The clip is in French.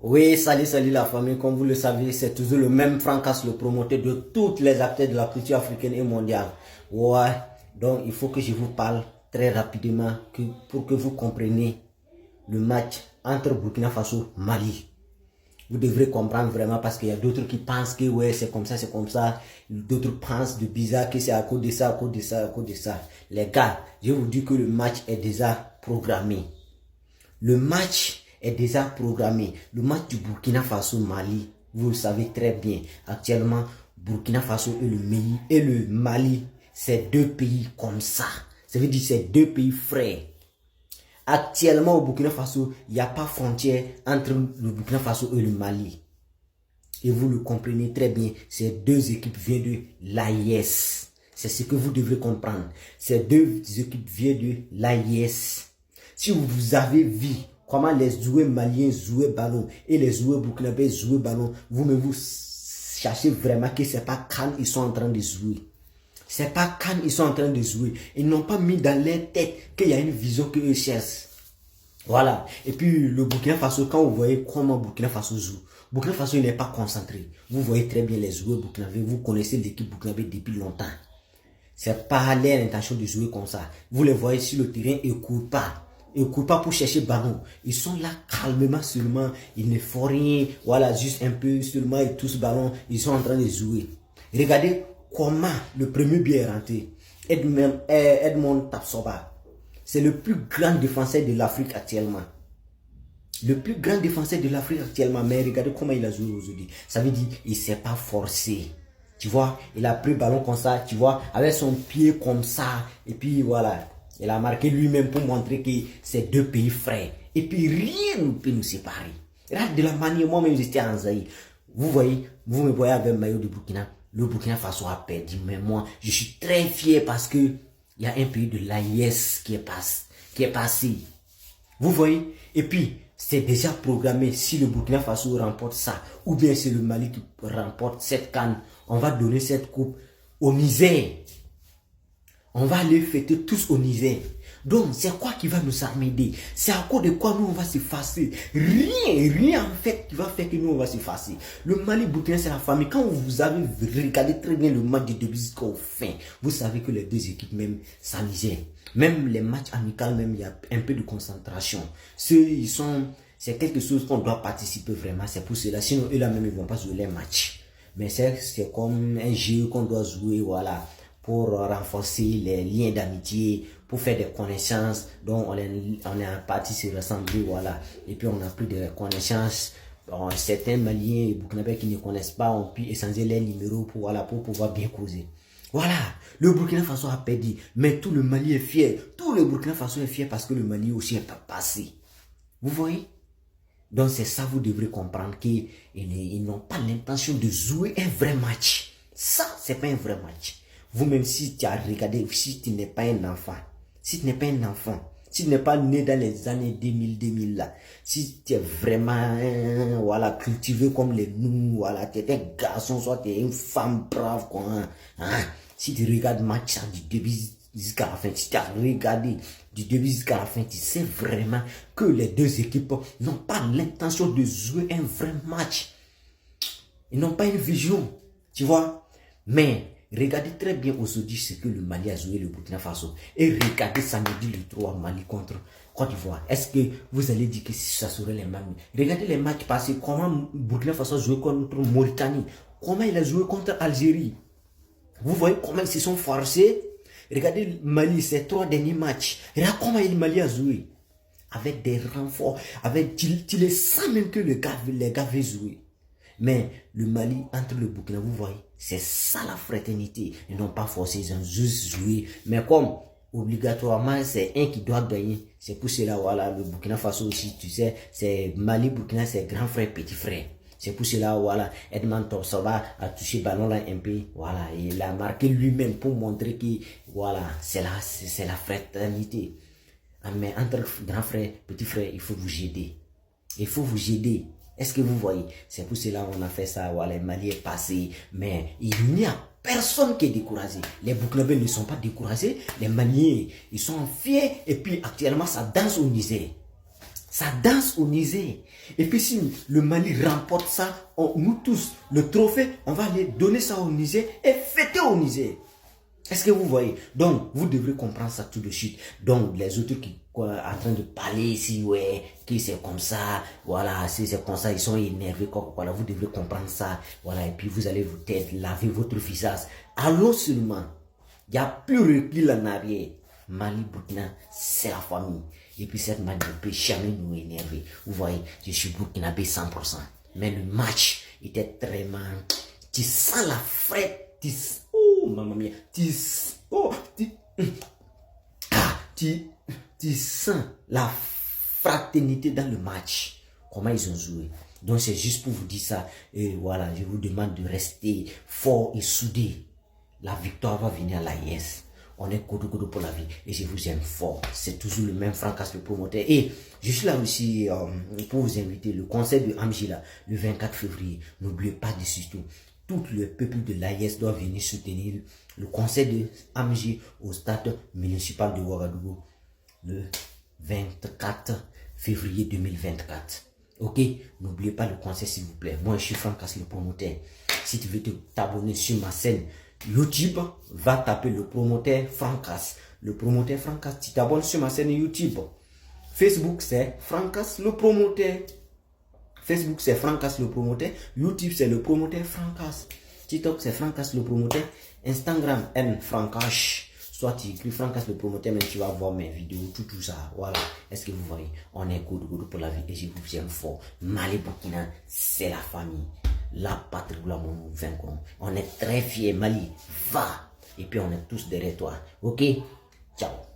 Oui, salut la famille. Comme vous le savez, c'est toujours le même Francas, le promoteur de toutes les acteurs de la culture africaine et mondiale. Ouais, donc il faut que je vous parle très rapidement pour que vous compreniez le match entre Burkina Faso et Mali. Vous devrez comprendre vraiment parce qu'il y a d'autres qui pensent que ouais, c'est comme ça, c'est comme ça. D'autres pensent de bizarre que c'est à cause de ça, à cause de ça, à cause de ça. Les gars, je vous dis que le match est déjà programmé. Le match est déjà programmé. Le match du Burkina Faso-Mali, vous le savez très bien. Actuellement, Burkina Faso et le Mali, c'est deux pays comme ça. Ça veut dire c'est deux pays frères. Actuellement, au Burkina Faso, il n'y a pas frontière entre le Burkina Faso et le Mali. Et vous le comprenez très bien, ces deux équipes viennent de l'AIS. C'est ce que vous devrez comprendre. Ces deux équipes viennent de l'AIS. Si vous avez vu comment les joueurs maliens jouaient ballon et les joueurs burkinabés jouaient ballon, vous-même vous cherchez vraiment que c'est pas quand ils sont en train de jouer. C'est pas quand ils sont en train de jouer. Ils n'ont pas mis dans leur tête qu'il y a une vision qu'eux cherchent. Voilà. Et puis le Burkina Faso, quand vous voyez comment Burkina Faso joue, Burkina Faso n'est pas concentré. Vous voyez très bien les joueurs burkinabés, vous connaissez l'équipe burkinabé depuis longtemps. C'est pas leur intention de jouer comme ça. Vous les voyez sur le terrain, ils ne courent pas. Ils ne courent pas pour chercher ballon. Ils sont là calmement seulement. Ils ne font rien. Voilà, juste un peu seulement, ils touchent ballon. Ils sont en train de jouer. Regardez comment le premier but est rentré. Edmond Tapsoba. C'est le plus grand défenseur de l'Afrique actuellement. Le plus grand défenseur de l'Afrique actuellement. Mais regardez comment il a joué aujourd'hui. Ça veut dire qu'il ne s'est pas forcé. Tu vois, il a pris le ballon comme ça, tu vois, avec son pied comme ça. Et puis voilà, il a marqué lui-même pour montrer que c'est deux pays frères. Et puis rien ne peut nous séparer. Là, de la manière, moi-même j'étais en Zaïre. Vous voyez, vous me voyez avec le maillot du Burkina. Le Burkina Faso a perdu. Mais moi, je suis très fier parce que il y a un pays de l'AIS qui est passé. Vous voyez? Et puis, c'est déjà programmé si le Burkina Faso remporte ça, ou bien c'est le Mali qui remporte cette canne. On va donner cette coupe au Niger. On va aller fêter tous au Niger. Donc, c'est quoi qui va nous amener? C'est à cause de quoi nous on va s'effacer? Rien en fait qui va faire que nous on va s'effacer. Le Mali Burkina c'est la famille. Quand vous avez regardé très bien le match du début jusqu'au fin, vous savez que les deux équipes même s'amusaient. Même les matchs amicaux, même il y a un peu de concentration. C'est quelque chose qu'on doit participer vraiment. C'est pour cela. Sinon, eux là même ils vont pas jouer les matchs. Mais c'est comme un jeu qu'on doit jouer, voilà, pour renforcer les liens d'amitié, pour faire des connaissances. Donc, on est parti se rassembler, voilà. Et puis, on a pris des connaissances. Bon, certains Maliens et Burkinabés qui ne connaissent pas ont pu échanger les numéros pour, voilà, pour pouvoir bien causer. Voilà, le Burkina Faso a perdu, mais tout le Mali est fier. Tout le Burkina Faso est fier parce que le Mali aussi est passé. Vous voyez? Donc c'est ça, vous devrez comprendre qu'ils n'ont pas l'intention de jouer un vrai match. Ça, c'est pas un vrai match. Vous-même, si tu as regardé, si tu n'es pas un enfant, si tu n'es pas un enfant, si tu n'es pas né dans les années 2000 là, si tu es vraiment, voilà, cultivé comme les nous, voilà, tu es un garçon, soit tu es une femme brave, quoi, hein. Si tu regardes le match du début jusqu'à la fin, si tu as regardé du début jusqu'à la fin, tu sais vraiment que les deux équipes n'ont pas l'intention de jouer un vrai match. Ils n'ont pas une vision, tu vois. Mais regardez très bien aujourd'hui ce que le Mali a joué, le Burkina Faso. Et regardez samedi le 3 Mali contre Côte d'Ivoire. Est-ce que vous allez dire que ça serait les mêmes? Regardez les matchs passés, comment Burkina Faso a joué contre Mauritanie, comment il a joué contre Algérie. Vous voyez comment ils se sont forcés. Regardez Mali, ces 3 derniers matchs. Regardez comment le Mali a joué. Avec des renforts. Tu les sens même que les gars veulent jouer. Mais le Mali, entre le Burkina, vous voyez, c'est ça la fraternité. Ils n'ont pas forcé, ils ont juste joué. Mais comme obligatoirement, c'est un qui doit gagner. C'est pour cela, voilà, le Burkina Faso aussi, tu sais, c'est Mali, Burkina, c'est grand frère, petit frère. C'est pour cela, voilà, Edmond Tapsoba a touché le ballon là un peu, voilà, et il a marqué lui-même pour montrer que, voilà, c'est la fraternité. Mais entre grand frère, petit frère, il faut vous aider. Il faut vous aider. Est-ce que vous voyez? C'est pour cela qu'on a fait ça, voilà, le Mali est passé, mais il n'y a personne qui est découragé. Les Burkinabés ne sont pas découragés, les Maliens, ils sont fiers, et puis actuellement ça danse au Niger. Ça danse au Niger. Et puis si le Mali remporte ça, nous tous, le trophée, on va aller donner ça au Niger et fêter au Niger. Est-ce que vous voyez? Donc, vous devrez comprendre ça tout de suite. Donc, les autres qui sont en train de parler ici, ouais, que c'est comme ça, voilà, si c'est comme ça, ils sont énervés, voilà, vous devrez comprendre ça, voilà, et puis vous allez vous tête, laver votre visage. Allons seulement. Il n'y a plus recul en arrière. Mali, Burkina, c'est la famille. Et puis cette Mali ne peut jamais nous énerver. Vous voyez, je suis burkinabé 100%. Mais le match était très mal. Tu sens la frette. Oh, maman mia. Tu sens la fraternité dans le match. Comment ils ont joué. Donc c'est juste pour vous dire ça. Et voilà, je vous demande de rester fort et soudé. La victoire va venir à l'AIS. On est Kodo pour la vie. Et je vous aime fort. C'est toujours le même Francasse le promoteur. Et je suis là aussi pour vous inviter. Le concert de Amjila, le 24 février. N'oubliez pas de surtout. Tout le peuple de l'AIS doit venir soutenir le concert de Amji au stade municipal de Ouagadougou. Le 24 février 2024. Ok? N'oubliez pas le concert s'il vous plaît. Moi je suis Francasse le promoteur. Si tu veux t'abonner sur ma chaîne YouTube, va taper le promoteur Francasse. Le promoteur Francasse, tu t'abonnes sur ma chaîne YouTube. Facebook, c'est Francasse le promoteur. Facebook, c'est Francasse le promoteur. YouTube, c'est le promoteur Francasse. TikTok, c'est Francasse le promoteur. Instagram, Francache. Soit tu écris Francasse le promoteur, mais tu vas voir mes vidéos, tout ça. Voilà. Est-ce que vous voyez? On est good pour la vie et je vous aime fort. Mali Burkina, c'est la famille. La patrie, nous vaincrons. On est très fiers, Mali. Va. Et puis on est tous derrière toi. Ok? Ciao.